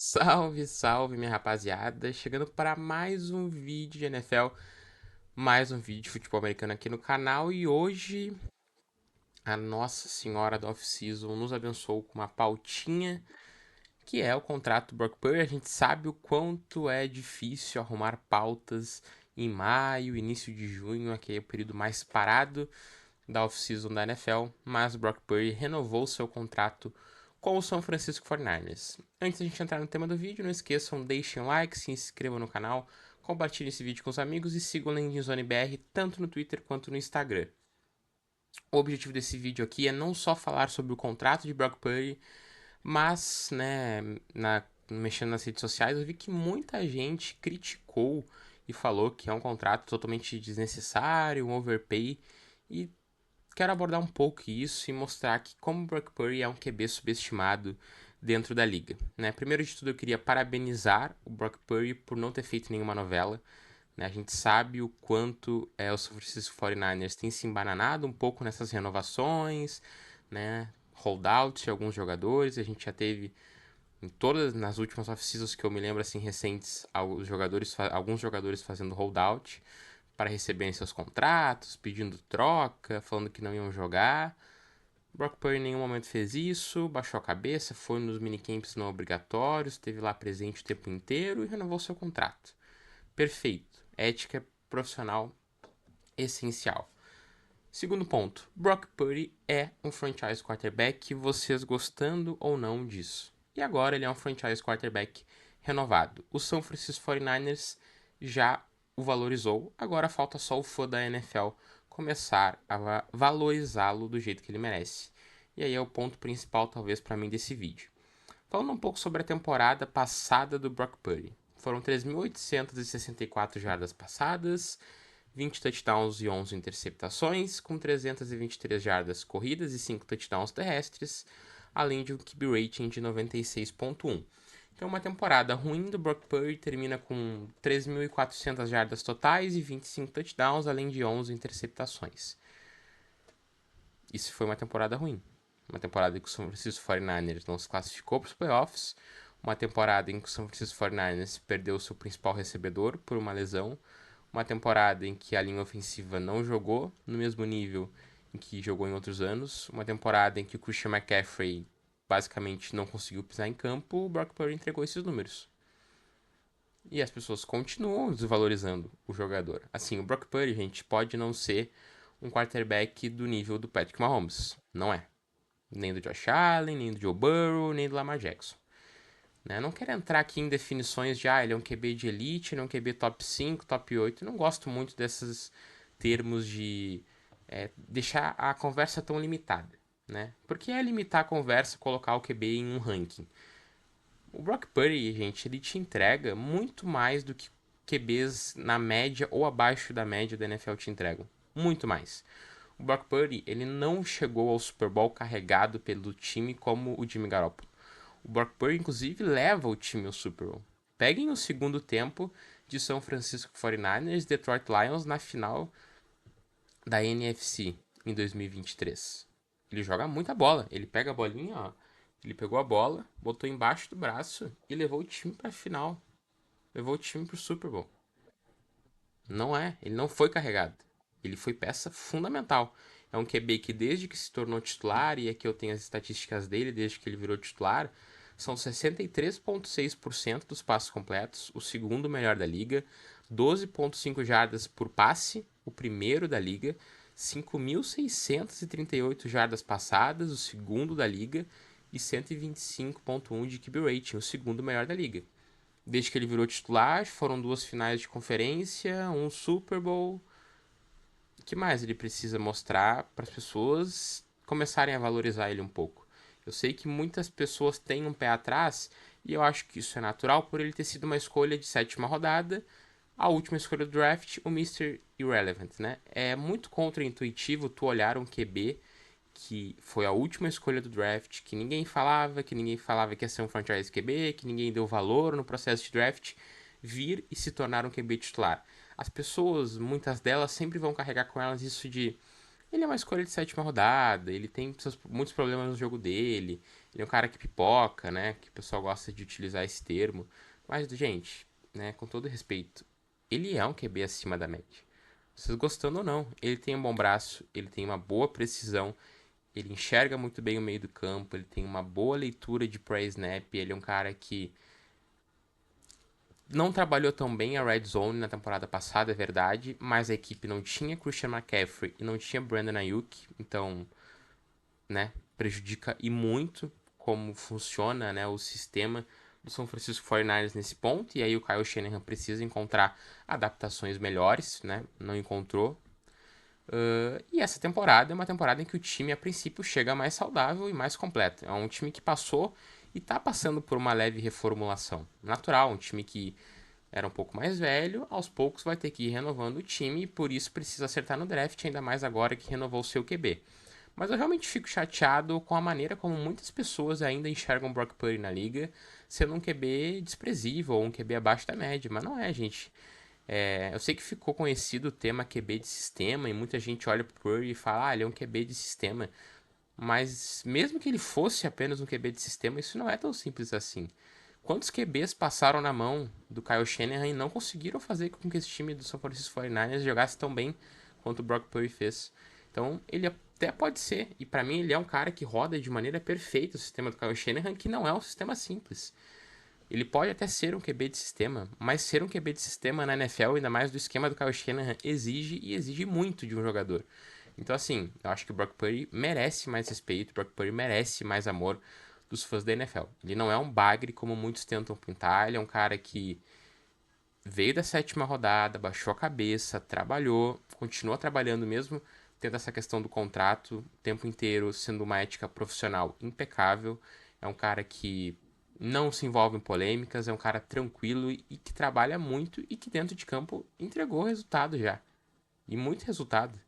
Salve, salve, minha rapaziada. Chegando para mais um vídeo de NFL, mais um vídeo de futebol americano aqui no canal. E hoje a Nossa Senhora da Off-Season nos abençoou com uma pautinha que é o contrato do Brock Purdy. A gente sabe o quanto é difícil arrumar pautas em maio, início de junho, aqui é o período mais parado da off-season da NFL, mas o Brock Purdy renovou seu contrato com o São Francisco 49ers. Antes da gente entrar no tema do vídeo, não esqueçam, deixem o like, se inscrevam no canal, compartilhem esse vídeo com os amigos e sigam o Landing Zone BR tanto no Twitter quanto no Instagram. O objetivo desse vídeo aqui é não só falar sobre o contrato de Brock Purdy, mas, né, mexendo nas redes sociais, eu vi que muita gente criticou e falou que é um contrato totalmente desnecessário, um overpay, e quero abordar um pouco isso e mostrar que como o Brock Purdy é um QB subestimado dentro da liga. Né? Primeiro de tudo, eu queria parabenizar o Brock Purdy por não ter feito nenhuma novela. Né? A gente sabe o quanto o San Francisco 49ers tem se embananado um pouco nessas renovações, né? Holdouts de alguns jogadores. A gente já teve em todas nas últimas off-seasons que eu me lembro assim recentes, alguns jogadores fazendo holdout para receberem seus contratos, pedindo troca, falando que não iam jogar. Brock Purdy em nenhum momento fez isso, baixou a cabeça, foi nos minicamps não obrigatórios, esteve lá presente o tempo inteiro e renovou seu contrato. Perfeito. Ética profissional essencial. Segundo ponto, Brock Purdy é um franchise quarterback, vocês gostando ou não disso. E agora ele é um franchise quarterback renovado. O São Francisco 49ers já o valorizou, agora falta só o fã da NFL começar a valorizá-lo do jeito que ele merece. E aí é o ponto principal, talvez, para mim desse vídeo. Falando um pouco sobre a temporada passada do Brock Purdy. Foram 3.864 jardas passadas, 20 touchdowns e 11 interceptações, com 323 jardas corridas e 5 touchdowns terrestres, além de um QB rating de 96.1. Então, uma temporada ruim do Brock Purdy termina com 3.400 jardas totais e 25 touchdowns, além de 11 interceptações. Isso foi uma temporada ruim. Uma temporada em que o São Francisco 49ers não se classificou para os playoffs. Uma temporada em que o São Francisco 49ers perdeu seu principal recebedor por uma lesão. Uma temporada em que a linha ofensiva não jogou no mesmo nível em que jogou em outros anos. Uma temporada em que o Christian McCaffrey basicamente não conseguiu pisar em campo. O Brock Purdy entregou esses números. E as pessoas continuam desvalorizando o jogador. Assim, o Brock Purdy, gente, pode não ser um quarterback do nível do Patrick Mahomes. Não é. Nem do Josh Allen, nem do Joe Burrow, nem do Lamar Jackson. Né? Não quero entrar aqui em definições de ele é um QB de elite, ele é um QB top 5, top 8. Não gosto muito desses termos de deixar a conversa tão limitada. Né? Porque é limitar a conversa colocar o QB em um ranking. O Brock Purdy, gente, ele te entrega muito mais do que QBs na média ou abaixo da média da NFL te entregam. Muito mais. O Brock Purdy, ele não chegou ao Super Bowl carregado pelo time como o Jimmy Garoppolo. O Brock Purdy, inclusive, leva o time ao Super Bowl. Peguem o segundo tempo de São Francisco 49ers e Detroit Lions na final da NFC em 2023. Ele joga muita bola. Ele pega a bolinha, ó. Ele pegou a bola, botou embaixo do braço e levou o time pra final. Levou o time pro Super Bowl. Não é, ele não foi carregado. Ele foi peça fundamental. É um QB que desde que se tornou titular, e aqui eu tenho as estatísticas dele, desde que ele virou titular, são 63,6% dos passos completos, o segundo melhor da liga, 12,5 jardas por passe, o primeiro da liga, 5.638 jardas passadas, o segundo da liga, e 125,1 de QB rating, o segundo melhor da liga. Desde que ele virou titular, foram 2 finais de conferência, um Super Bowl. O que mais ele precisa mostrar para as pessoas começarem a valorizar ele um pouco? Eu sei que muitas pessoas têm um pé atrás e eu acho que isso é natural por ele ter sido uma escolha de sétima rodada, a última escolha do draft, o Mr. Irrelevant, né? É muito contraintuitivo tu olhar um QB que foi a última escolha do draft, que ninguém falava que ia ser um franchise QB, que ninguém deu valor no processo de draft, vir e se tornar um QB titular. As pessoas, muitas delas, sempre vão carregar com elas isso de ele é uma escolha de sétima rodada, ele tem muitos problemas no jogo dele, Ele é um cara que pipoca, né? Que o pessoal gosta de utilizar esse termo. Mas, gente, né, com todo respeito, ele é um QB acima da média. Vocês gostando ou não, ele tem um bom braço, ele tem uma boa precisão, ele enxerga muito bem o meio do campo, ele tem uma boa leitura de pré-snap, ele é um cara que não trabalhou tão bem a red zone na temporada passada, é verdade, mas a equipe não tinha Christian McCaffrey e não tinha Brandon Ayuk, então, né, prejudica e muito como funciona, né, o sistema do São Francisco 49ers nesse ponto, e aí o Kyle Shanahan precisa encontrar adaptações melhores, né, não encontrou. E essa temporada é uma temporada em que o time, a princípio, chega mais saudável e mais completo. É um time que passou e está passando por uma leve reformulação. Natural, um time que era um pouco mais velho, aos poucos vai ter que ir renovando o time e por isso precisa acertar no draft, ainda mais agora que renovou o seu QB. Mas eu realmente fico chateado com a maneira como muitas pessoas ainda enxergam o Brock Purdy na liga, sendo um QB desprezível ou um QB abaixo da média. Mas não é, gente. Eu sei que ficou conhecido o tema QB de sistema e muita gente olha pro Purdy e fala, ele é um QB de sistema. Mas mesmo que ele fosse apenas um QB de sistema, isso não é tão simples assim. Quantos QBs passaram na mão do Kyle Shanahan e não conseguiram fazer com que esse time do São Francisco 49ers jogasse tão bem quanto o Brock Purdy fez? Então, ele até pode ser, e para mim ele é um cara que roda de maneira perfeita o sistema do Kyle Shanahan, que não é um sistema simples. Ele pode até ser um QB de sistema, mas ser um QB de sistema na NFL, ainda mais do esquema do Kyle Shanahan, exige muito de um jogador. Então, assim, eu acho que o Brock Purdy merece mais respeito, o Brock Purdy merece mais amor dos fãs da NFL. Ele não é um bagre como muitos tentam pintar, ele é um cara que veio da sétima rodada, baixou a cabeça, trabalhou, continua trabalhando mesmo, tendo essa questão do contrato o tempo inteiro, sendo uma ética profissional impecável. É um cara que não se envolve em polêmicas, é um cara tranquilo e que trabalha muito e que dentro de campo entregou resultado já. E muito resultado.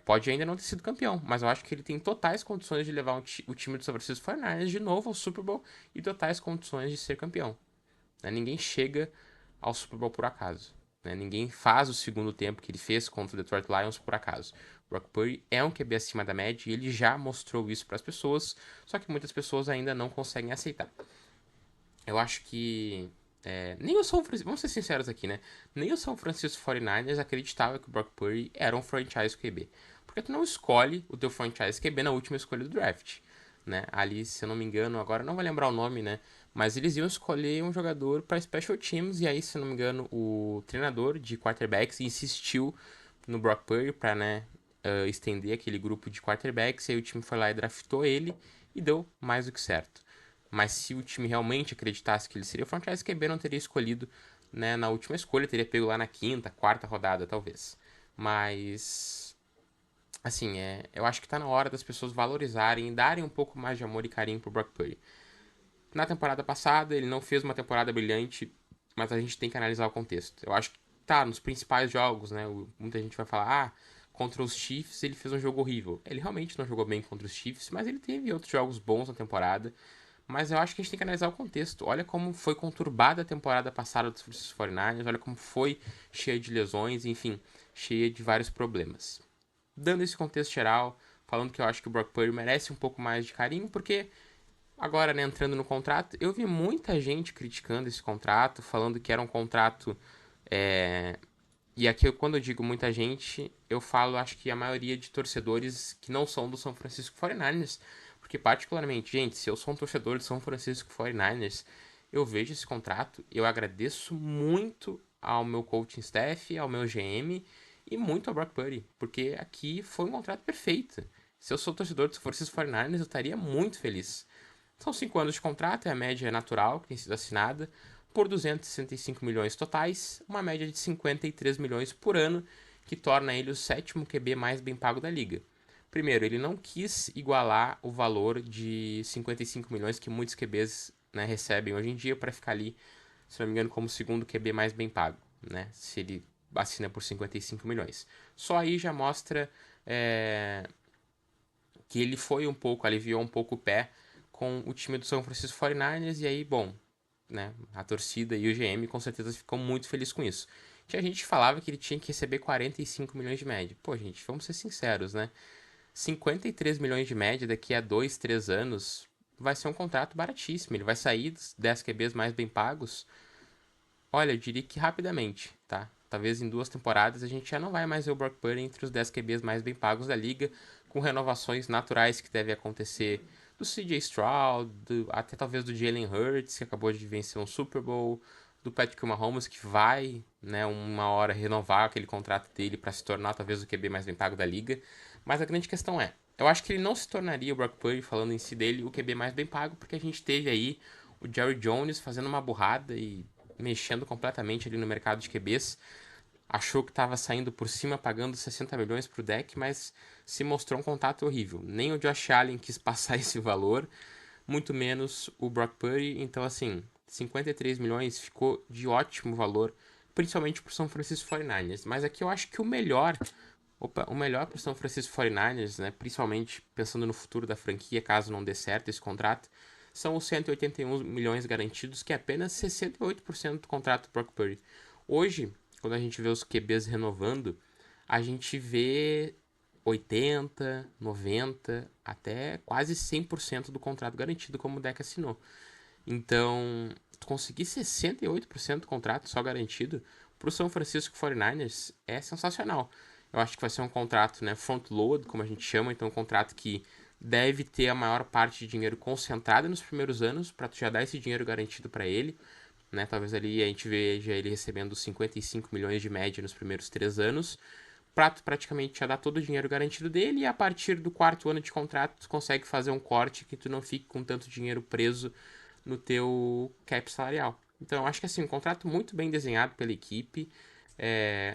Pode ainda não ter sido campeão, mas eu acho que ele tem totais condições de levar o time do São Francisco 49ers de novo ao Super Bowl e totais condições de ser campeão. Né? Ninguém chega ao Super Bowl por acaso. Né? Ninguém faz o segundo tempo que ele fez contra o Detroit Lions por acaso. O Brock Purdy é um QB acima da média e ele já mostrou isso para as pessoas, só que muitas pessoas ainda não conseguem aceitar. Eu acho que nem o São Francisco, vamos ser sinceros aqui, né? Nem o São Francisco 49ers acreditava que o Brock Purdy era um franchise QB. Porque tu não escolhe o teu franchise QB na última escolha do draft. Né? Ali, se eu não me engano, agora não vou lembrar o nome, né? Mas eles iam escolher um jogador para special teams e aí, se eu não me engano, o treinador de quarterbacks insistiu no Brock Purdy para, né, estender aquele grupo de quarterbacks. E aí o time foi lá e draftou ele e deu mais do que certo. Mas se o time realmente acreditasse que ele seria o franchise QB, não teria escolhido, né, na última escolha, teria pego lá na quinta, quarta rodada, talvez. Mas, assim, eu acho que tá na hora das pessoas valorizarem e darem um pouco mais de amor e carinho pro Brock Purdy. Na temporada passada, ele não fez uma temporada brilhante, mas a gente tem que analisar o contexto. Eu acho que tá nos principais jogos, né? Muita gente vai falar, contra os Chiefs ele fez um jogo horrível. Ele realmente não jogou bem contra os Chiefs, mas ele teve outros jogos bons na temporada. Mas eu acho que a gente tem que analisar o contexto. Olha como foi conturbada a temporada passada dos 49ers, olha como foi cheia de lesões, enfim, cheia de vários problemas. Dando esse contexto geral, falando que eu acho que o Brock Purdy merece um pouco mais de carinho, porque agora, né, entrando no contrato, eu vi muita gente criticando esse contrato, falando que era um contrato. E aqui, quando eu digo muita gente, eu falo, acho que a maioria de torcedores que não são do São Francisco 49ers. Porque, particularmente, gente, se eu sou um torcedor do São Francisco 49ers, eu vejo esse contrato, eu agradeço muito ao meu coaching staff, ao meu GM e muito ao Brock Purdy, porque aqui foi um contrato perfeito. Se eu sou torcedor do São Francisco 49ers, eu estaria muito feliz. São 5 anos de contrato, é a média natural que tem sido assinada, por 265 milhões totais, uma média de 53 milhões por ano, que torna ele o sétimo QB mais bem pago da liga. Primeiro, ele não quis igualar o valor de 55 milhões que muitos QBs, né, recebem hoje em dia para ficar ali, se não me engano, como o segundo QB mais bem pago, né, se ele assina por 55 milhões. Só aí já mostra que ele foi um pouco, aliviou um pouco o pé com o time do São Francisco 49ers, e aí, bom, né, a torcida e o GM com certeza ficam muito felizes com isso. Tinha gente que falava que ele tinha que receber 45 milhões de média. Pô, gente, vamos ser sinceros, né? 53 milhões de média daqui a 2, 3 anos vai ser um contrato baratíssimo. Ele vai sair dos 10 QBs mais bem pagos. Olha, eu diria que rapidamente, tá? Talvez em 2 temporadas a gente já não vai mais ver o Brock Purdy entre os 10 QBs mais bem pagos da liga, com renovações naturais que devem acontecer do CJ Stroud, até talvez do Jalen Hurts, que acabou de vencer um Super Bowl, do Patrick Mahomes, que vai, né, uma hora renovar aquele contrato dele para se tornar talvez o QB mais bem pago da liga. Mas a grande questão é, eu acho que ele não se tornaria o Brock Purdy, falando em si dele, o QB mais bem pago, porque a gente teve aí o Jerry Jones fazendo uma burrada e mexendo completamente ali no mercado de QBs. Achou que estava saindo por cima, pagando 60 milhões pro deck, mas se mostrou um contato horrível. Nem o Josh Allen quis passar esse valor, muito menos o Brock Purdy. Então, assim, 53 milhões ficou de ótimo valor, principalmente pro São Francisco 49ers. Mas aqui eu acho que o melhor pro São Francisco 49ers, né, principalmente pensando no futuro da franquia, caso não dê certo esse contrato, são os 181 milhões garantidos, que é apenas 68% do contrato do Brock Purdy. Hoje, quando a gente vê os QBs renovando, a gente vê 80, 90, até quase 100% do contrato garantido, como o Deck assinou. Então, conseguir 68% do contrato só garantido para o São Francisco 49ers é sensacional. Eu acho que vai ser um contrato, né, front load, como a gente chama, então um contrato que deve ter a maior parte de dinheiro concentrada nos primeiros anos, para já dar esse dinheiro garantido para ele, né? Talvez ali a gente veja ele recebendo 55 milhões de média nos primeiros 3 anos, praticamente já dá todo o dinheiro garantido dele, e a partir do 4º ano de contrato tu consegue fazer um corte que tu não fique com tanto dinheiro preso no teu cap salarial. Então, eu acho que assim, um contrato muito bem desenhado pela equipe.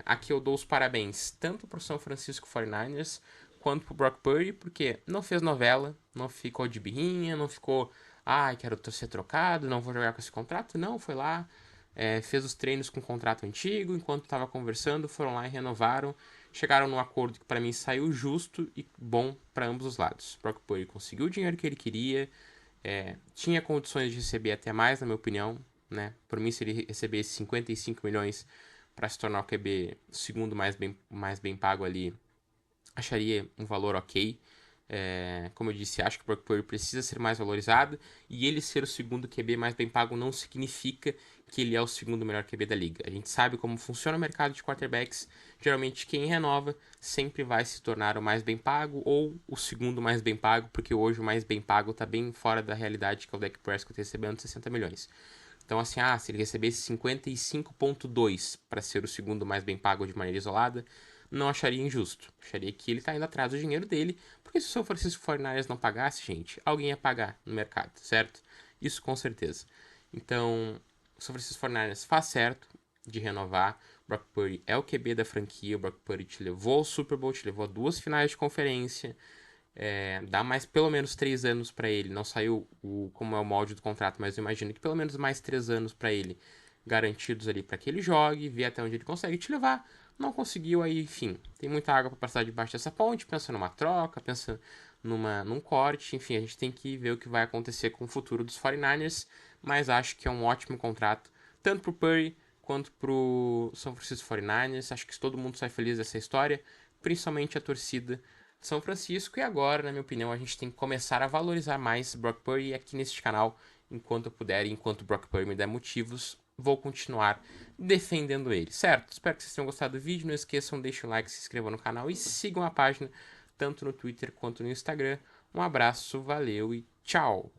Aqui eu dou os parabéns tanto para o São Francisco 49ers quanto para o Brock Purdy, porque não fez novela, não ficou de birrinha, não ficou, quero ser trocado, não vou jogar com esse contrato. Não, foi lá, fez os treinos com o contrato antigo, enquanto estava conversando, foram lá e renovaram, chegaram num acordo que para mim saiu justo e bom para ambos os lados. O Brock Purdy conseguiu o dinheiro que ele queria, tinha condições de receber até mais, na minha opinião, né? Por mim, se ele recebesse 55 milhões para se tornar o QB segundo mais bem pago ali, acharia um valor ok. Como eu disse, acho que o Brock Purdy precisa ser mais valorizado, e ele ser o segundo QB mais bem pago não significa que ele é o segundo melhor QB da liga. A gente sabe como funciona o mercado de quarterbacks. Geralmente quem renova sempre vai se tornar o mais bem pago ou o segundo mais bem pago, porque hoje o mais bem pago está bem fora da realidade, que é o Dak Prescott recebendo 60 milhões. Então, assim, se ele recebesse 55,2 para ser o segundo mais bem pago de maneira isolada, não acharia injusto. Acharia que ele está indo atrás do dinheiro dele, porque se o São Francisco 49ers não pagasse, gente, alguém ia pagar no mercado, certo? Isso com certeza. Então, o São Francisco 49ers faz certo de renovar. O Brock Purdy é o QB da franquia. O Brock Purdy te levou ao Super Bowl, te levou a 2 finais de conferência. Dá mais pelo menos 3 anos para ele. Não saiu como é o molde do contrato, mas eu imagino que pelo menos mais 3 anos para ele garantidos ali para que ele jogue, ver até onde ele consegue te levar. Não conseguiu, aí, enfim, tem muita água para passar debaixo dessa ponte. Pensa numa troca, pensa num corte, enfim, a gente tem que ver o que vai acontecer com o futuro dos 49ers, mas acho que é um ótimo contrato, tanto pro Purdy quanto pro São Francisco 49ers. Acho que todo mundo sai feliz dessa história, principalmente a torcida de São Francisco. E agora, na minha opinião, a gente tem que começar a valorizar mais Brock Purdy aqui neste canal, enquanto eu puder, e enquanto o Brock Purdy me der motivos, vou continuar defendendo ele, certo? Espero que vocês tenham gostado do vídeo. Não esqueçam, deixem o like, se inscrevam no canal e sigam a página tanto no Twitter quanto no Instagram. Um abraço, valeu e tchau!